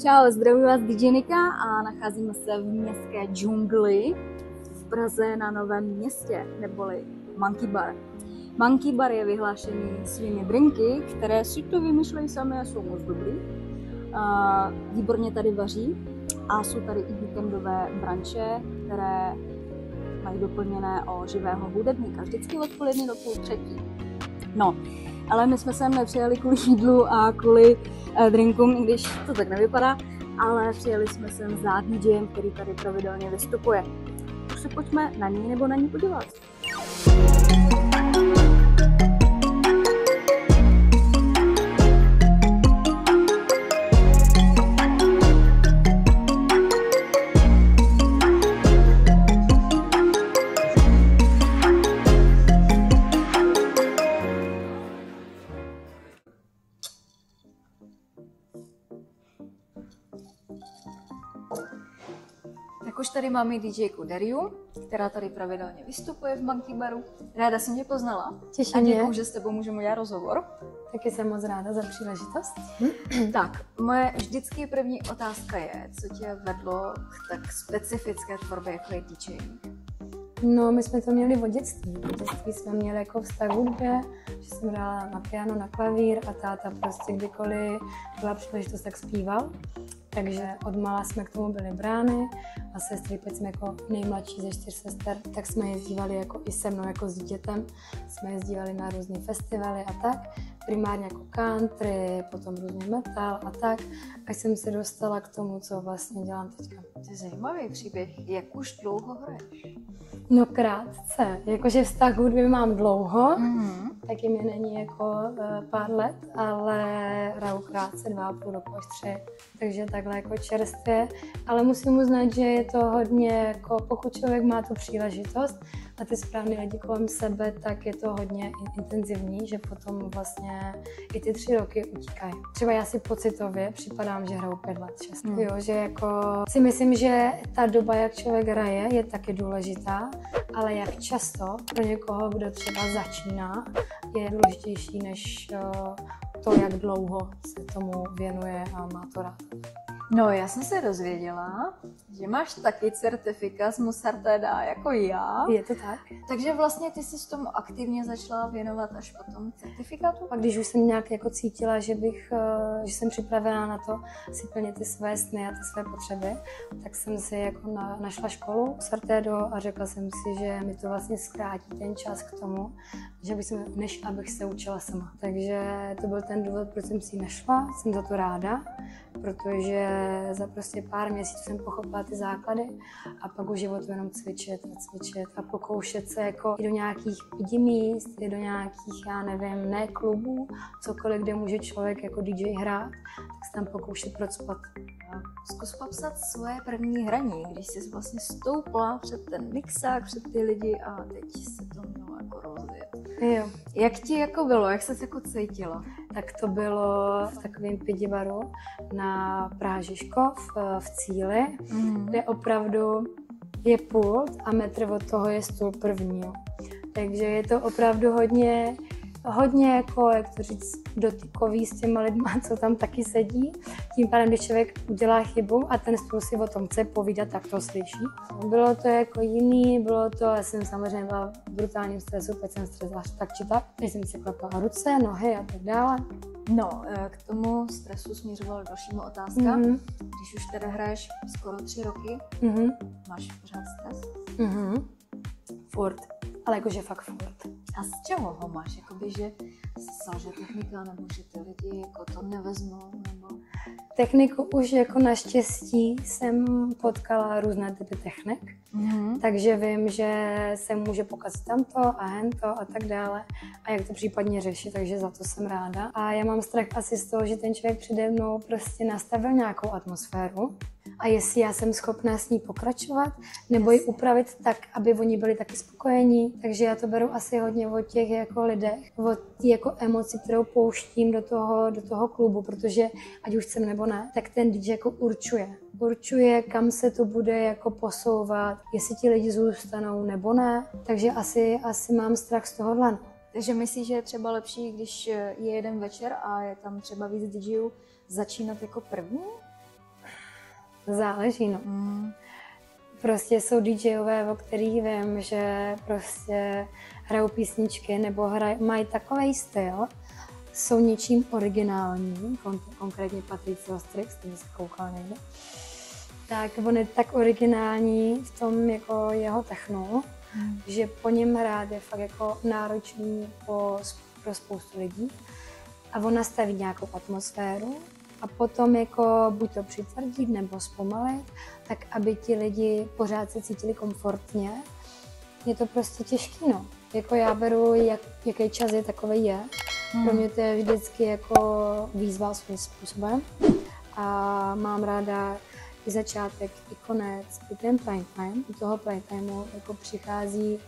Čau, zdravím vás DJ Nika a nacházíme se v městské džungli v Praze na Novém Městě, neboli Monkey Bar. Monkey Bar je vyhlášený svými drinky, které si to vymýšlejí sami a jsou moc dobrý. Výborně tady vaří a jsou tady i víkendové branče, které mají doplněné o živého hudebníka, vždycky odpoledne do 2:30. No, ale my jsme sem nepřijeli kvůli jídlu a kvůli drinkům, i když to tak nevypadá, ale přijeli jsme sem za DJem, který tady pravidelně vystupuje. Už se pojďme na něj nebo na ní podívat. Tak už tady máme DJku Dariu, která tady pravidelně vystupuje v Monkey Baru. Ráda jsem tě poznala. Těší mě. A děkuju, že s tebou můžeme udělat rozhovor. Taky jsem moc ráda za příležitost. Tak, moje vždycky první otázka je, co tě vedlo k tak specifické tvorbě, jako je DJing? No, my jsme to měli od dětství. Od dětství jsme měli jako vztah k hudbě, že jsem hrála na piano, na klavír a táta prostě kdykoliv byla příležitost, tak zpíval. Takže odmala jsme k tomu byli brány a sestry, pokud jsme jako nejmladší ze 4 sester, tak jsme jezdívali jako i se mnou jako s dítětem. Jsme jezdívali na různé festivaly a tak. Primárně jako country, potom různý metal a tak. Až jsem se dostala k tomu, co vlastně dělám teďka. To je zajímavý příběh. Jak už dlouho hraješ? No krátce. Jakože vztah k hudbě mám dlouho, taky mě není jako pár let, ale hraju krátce, 2,5 roku až 3. Takže takhle jako čerstvě. Ale musím uznat, že je to hodně, jako pokud člověk má tu příležitost a ty správné lidi kolem sebe, tak je to hodně intenzivní, že potom vlastně i ty 3 roky utíkají. Třeba já si pocitově připadám, že hraju 5 let, 6. Jo, že jako si myslím, že ta doba, jak člověk hraje, je taky důležitá, ale jak často pro někoho, kdo třeba začíná, je důležitější než to, jak dlouho se tomu věnuje a má to rád. No, já jsem se dozvěděla, že máš taky certifikát z Musartéda jako já. Je to tak? Takže vlastně ty jsi s tomu aktivně začala věnovat až po tom certifikátu? A když už jsem nějak jako cítila, že jsem připravená na to si plnit ty své sny a ty své potřeby, tak jsem si jako našla školu Sartédo a řekla jsem si, že mi to vlastně zkrátí ten čas k tomu, že než abych se učila sama. Takže to byl ten důvod, proč jsem si našla, jsem za to ráda, protože za prostě pár měsíců jsem pochopila ty základy a pak už životu jenom cvičit a pokoušet se jako i do nějakých 5 míst, i do nějakých, já nevím, ne klubů, cokoliv, kde může člověk jako DJ hrát, tak se tam pokoušet procpat. Zkus popsat svoje první hraní, když jsi vlastně stoupla před ten mixák, před ty lidi a teď se to mělo jako rozjet. Jo. Jak ti jako bylo, jak jsi jako cítila? Tak to bylo v takovém pidibaru na Praha Žižkov v Cíli, kde opravdu je pult a metr od toho je stůl první. Takže je to opravdu hodně jako, jak to říct, dotykový s těma lidma, co tam taky sedí. Tím pádem, když člověk udělá chybu a ten stůl si o tom chce povídat, tak to slyší. Bylo to jako jiný, já jsem samozřejmě byla v brutálním stresu, teď jsem stresla tak či tak. Teď jsem si klepala ruce, nohy a tak dále. No, k tomu stresu směřovala dalšímu otázka. Když už teda hraješ skoro 3 roky, máš pořád stres? Furt, ale jakože fakt furt. A z čeho ho máš? Jakoby, že selže technika, nebo že ty lidi jako to nevezmou, nebo... Techniku už jako naštěstí jsem potkala různé typy technik, takže vím, že se může pokazit tamto a hento a tak dále a jak to případně řešit, takže za to jsem ráda. A já mám strach asi z toho, že ten člověk přede mnou prostě nastavil nějakou atmosféru a jestli já jsem schopná s ní pokračovat nebo ji upravit tak, aby oni byli taky spokojení. Takže já to beru asi hodně od těch jako lidech, od té jako emoci, kterou pouštím do toho klubu, protože ať už chcem nebo ne, tak ten DJ jako určuje, kam se to bude jako posouvat, jestli ti lidi zůstanou nebo ne. Takže asi mám strach z tohohle. Takže myslíš, že je třeba lepší, když je jeden večer a je tam třeba víc DJů, začínat jako první? záleží, no. Prostě jsou DJové, o kterých vím, že prostě hrajou písničky nebo mají takový styl, jsou něčím originální, konkrétně Patricio Strix, který se koukal někde, tak on je tak originální v tom jako jeho technu, že po něm hrát je fakt jako náročný pro spoustu lidí a on nastaví nějakou atmosféru a potom jako buď to přitvrdit nebo zpomalit, tak aby ti lidi pořád se cítili komfortně. Je to prostě těžký, no. Jako já beru, jaký čas je takový je. Pro mě to je vždycky jako výzva svým způsobem a mám ráda i začátek, i konec, i ten prime time. U toho prime timeu jako přichází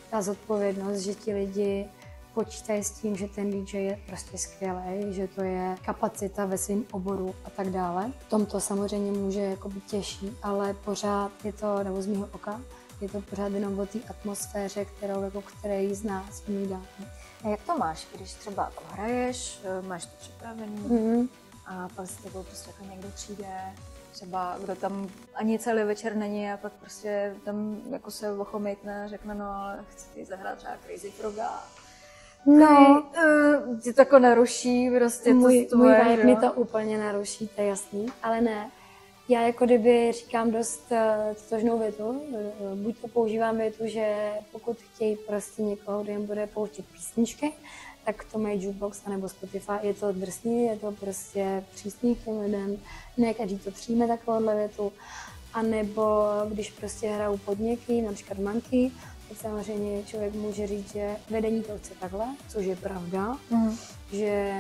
ta zodpovědnost, že ti lidi počítají s tím, že ten DJ je prostě skvělý, že to je kapacita ve svém oboru a tak dále. V tom to samozřejmě může jako být těžší, ale pořád je to, nebo z mého oka, je to pořád jenom o té atmosféře, jako který z nás umí dát. A jak to máš, když třeba jako hraješ, máš to připravený a pak s tebou prostě jako někdo přijde, třeba kdo tam ani celý večer není a pak prostě tam jako se ochomejtne a řekne, no ale chci ty zahrát třeba Crazy Froga. No, ti to jako naruší prostě můj tvoje, vibe mi to úplně naruší, to je jasný, ale ne. Já jako kdyby říkám dost totožnou větu, buď to používám větu, že pokud chtějí prostě někoho, kdo jim bude pouštět písničky, tak to mají jukebox anebo Spotify, je to drsný, je to prostě přísný k těm lidem, ne každý to přijme takovouhle větu, anebo když prostě hrajou pod někým, například Monkey, tak samozřejmě člověk může říct, že vedení to chce takhle, což je pravda, že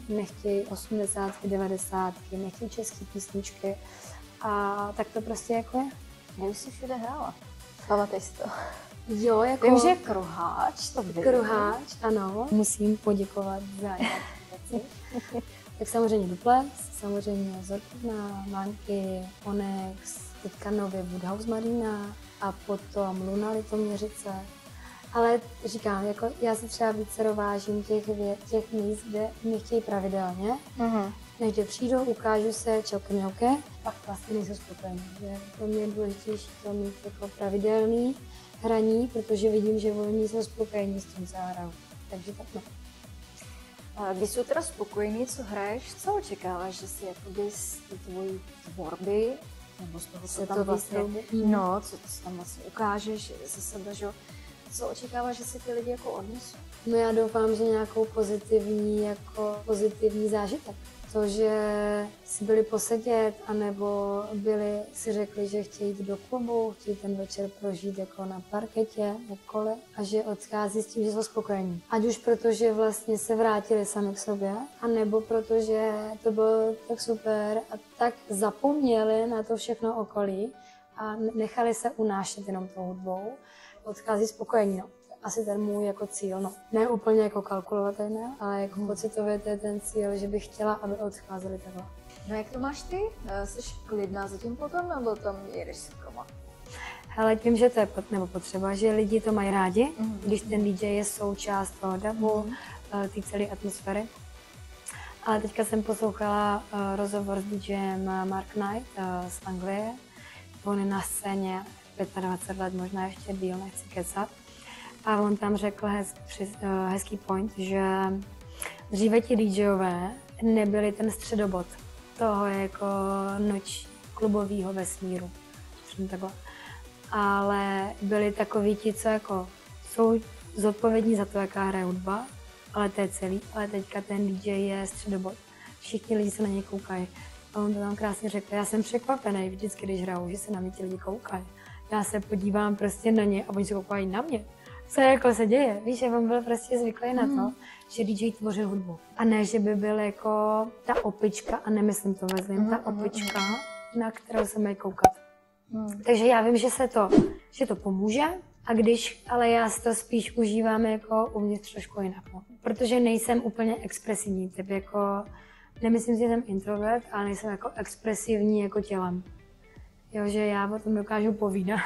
nechtějí 80, 90, nechtějí české písničky a tak to prostě jako je. Já už si všude hrála. Pamatuješ si to? Jo, jako... Vím, že Kruháč to byl. Kruháč, ano. Musím poděkovat za věci. Tak samozřejmě Duplex, samozřejmě Zorkovna, Manky, Onyx, teďka nově Woodhouse Marina a potom Luna Litoměřice. Ale říkám, jako já si třeba více vážím těch míst, kde mě chtějí pravidelně. Než kde přijdou, ukážu se, čauke, pak vlastně nejsou spokojení. Pro mě je důležitější to mít jako pravidelný hraní, protože vidím, že oni jsou spokojení s tím, co hrajou. Takže tak no. Když jsou teda spokojení, co hraješ, co očekáváš, že si jakoby z tvojí tvorby, nebo z toho, co tam vlastně, no, co tam vlastně ukážeš ze sebe, že? Co očekáváš, že si ty lidi jako odnesou? No já doufám, že nějakou pozitivní zážitek. To, že si byli posedět, anebo si řekli, že chtějí jít do klubu, chtějí ten večer prožít jako na parketě, jakkoliv, a že odchází s tím, že jsou spokojení. Ať už protože vlastně se vrátili sami k sobě, anebo protože to bylo tak super a tak zapomněli na to všechno okolí a nechali se unášet jenom tou hudbou, odchází spokojení. No. Asi ten můj jako cíl, no. Ne úplně jako kalkulovatelný, ale jako pocitově to je ten cíl, že bych chtěla, aby odcházeli takhle. No jak to máš ty? Jsi klidná zatím potom, nebo tam jedeš s koma? Hele, tím, že to je potřeba, že lidi to mají rádi, když ten DJ je součást toho davu, té celé atmosféry. Ale teďka jsem poslouchala rozhovor s DJem Mark Knight z Anglie. On je na scéně 25 let, možná ještě díl, nechci kecat. A on tam řekl hezký point, že dříve ti DJové nebyli ten středobod toho jako klubového vesmíru. Takhle. Ale byli takoví ti, co jako jsou zodpovědní za to, jaká hraje hudba, ale to je celý. Ale teďka ten DJ je středobod. Všichni lidi se na něj koukají. A on to tam krásně řekl, já jsem překvapený vždycky, když hraju, že se na mě ti lidi koukají. Já se podívám prostě na ně a oni se koukají na mě. Co jako se děje? Víš, že on byl prostě zvyklý na to, že DJ tvořil hudbu. A ne, že by byl jako ta opička, a nemyslím to vezlím, ta opička, na kterou se mají koukat. Takže já vím, že to pomůže, ale já si to spíš užívám jako uvnitř trošku jinak. No. Protože nejsem úplně expresivní typ, jako nemyslím si, že jsem introvert, ale nejsem jako expresivní jako tělem. Jo, že já o tom dokážu povídat,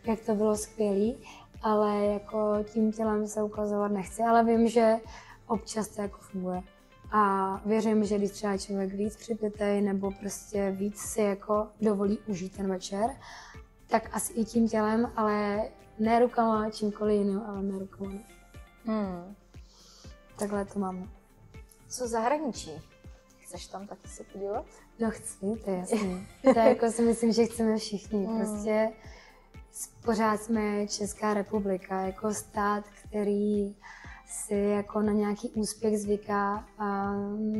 jak to bylo skvělý, ale jako tím tělem se ukazovat nechci, ale vím, že občas to jako funguje. A věřím, že když třeba člověk víc připitej nebo prostě víc si jako dovolí užít ten večer, tak asi i tím tělem, ale ne rukama, čímkoliv jiným, ale ne rukama. Takhle to mám. Co zahraničí? Chceš tam taky se podívat? No chci, to je jasný. To je jako si myslím, že chceme všichni. Prostě pořád jsme Česká republika, jako stát, který si jako na nějaký úspěch zvyká a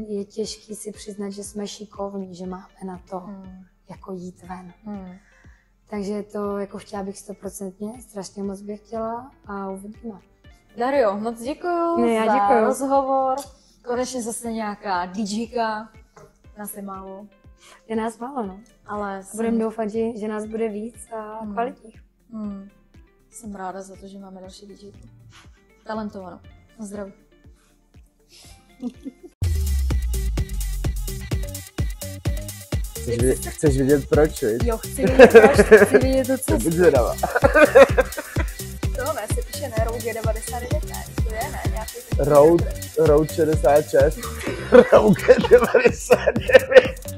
je těžký si přiznat, že jsme šikovní, že máme na to jako jít ven. Takže to jako chtěla bych 100%, strašně moc bych chtěla a uvidíme. Dario, moc děkuju za rozhovor. Konečně zase nějaká DJka. Nás je málo. Je nás málo, no. Ale budeme doufat, že nás bude víc a kvalitních. Jsem ráda za to, že máme další DJku. Talentovanou. Na zdraví. Chceš vidět proč, viď? Jo, chci vidět proč, chci vidět to, co... Buď zvědavá. To ne, se píše ne, Road 99, ne, to je ne, nějaký... Road 66, Road 99.